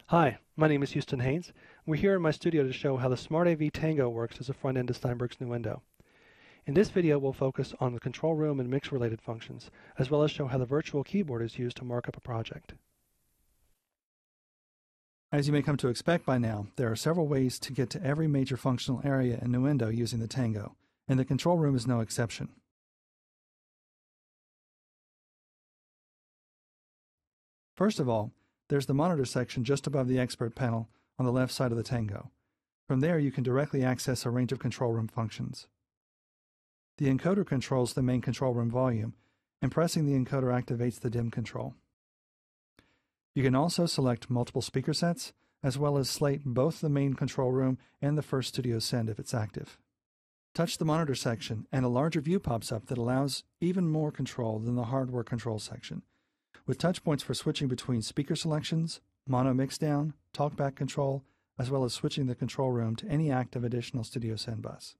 Hi, my name is Houston Haynes. We're here in my studio to show how the SmartAV Tango works as a front end to Steinberg's Nuendo. In this video, we'll focus on the control room and mix-related functions, as well as show how the virtual keyboard is used to mark up a project. As you may come to expect by now, there are several ways to get to every major functional area in Nuendo using the Tango, and the control room is no exception. First of all, there's the monitor section just above the expert panel on the left side of the Tango. From there, you can directly access a range of control room functions. The encoder controls the main control room volume, and pressing the encoder activates the dim control. You can also select multiple speaker sets, as well as slate both the main control room and the first studio send if it's active. Touch the monitor section, and a larger view pops up that allows even more control than the hardware control section, with touch points for switching between speaker selections, mono mixdown, talkback control, as well as switching the control room to any active additional studio send bus.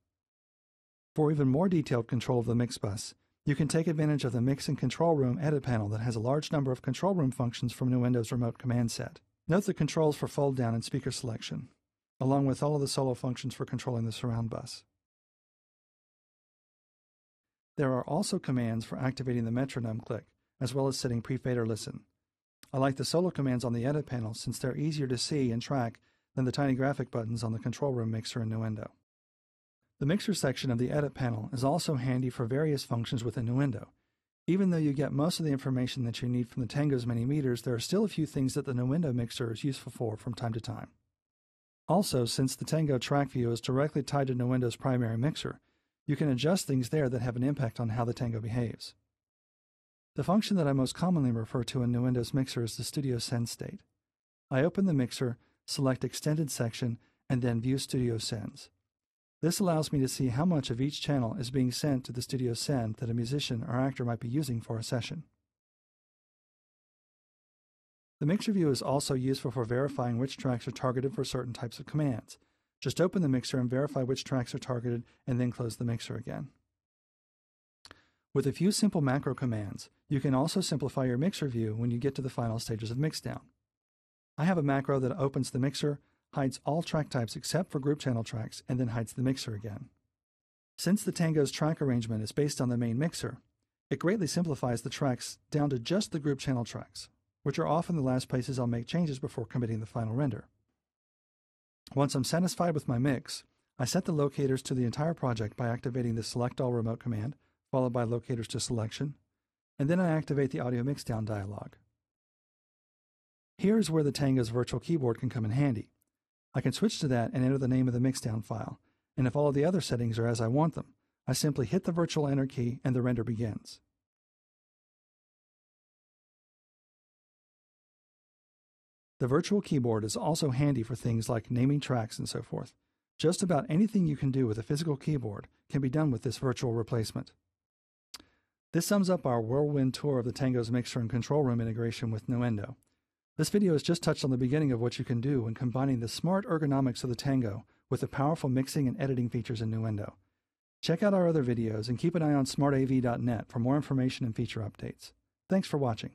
For even more detailed control of the mix bus, you can take advantage of the Mix and Control Room edit panel that has a large number of control room functions from Nuendo's remote command set. Note the controls for fold down and speaker selection, along with all of the solo functions for controlling the surround bus. There are also commands for activating the metronome click, as well as setting pre-fade or listen. I like the solo commands on the edit panel since they're easier to see and track than the tiny graphic buttons on the control room mixer in Nuendo. The mixer section of the edit panel is also handy for various functions within Nuendo. Even though you get most of the information that you need from the Tango's many meters, there are still a few things that the Nuendo mixer is useful for from time to time. Also, since the Tango track view is directly tied to Nuendo's primary mixer, you can adjust things there that have an impact on how the Tango behaves. The function that I most commonly refer to in Nuendo's mixer is the studio send state. I open the mixer, select Extended Section, and then View Studio Sends. This allows me to see how much of each channel is being sent to the studio send that a musician or actor might be using for a session. The mixer view is also useful for verifying which tracks are targeted for certain types of commands. Just open the mixer and verify which tracks are targeted, and then close the mixer again. With a few simple macro commands, you can also simplify your mixer view when you get to the final stages of mixdown. I have a macro that opens the mixer, hides all track types except for group channel tracks, and then hides the mixer again. Since the Tango's track arrangement is based on the main mixer, it greatly simplifies the tracks down to just the group channel tracks, which are often the last places I'll make changes before committing the final render. Once I'm satisfied with my mix, I set the locators to the entire project by activating the Select All remote command, followed by locators to selection, and then I activate the audio mixdown dialog. Here's where the Tango's virtual keyboard can come in handy. I can switch to that and enter the name of the mixdown file, and if all of the other settings are as I want them, I simply hit the virtual enter key and the render begins. The virtual keyboard is also handy for things like naming tracks and so forth. Just about anything you can do with a physical keyboard can be done with this virtual replacement. This sums up our whirlwind tour of the Tango's mixer and control room integration with Nuendo. This video has just touched on the beginning of what you can do when combining the smart ergonomics of the Tango with the powerful mixing and editing features in Nuendo. Check out our other videos and keep an eye on smartav.net for more information and feature updates. Thanks for watching.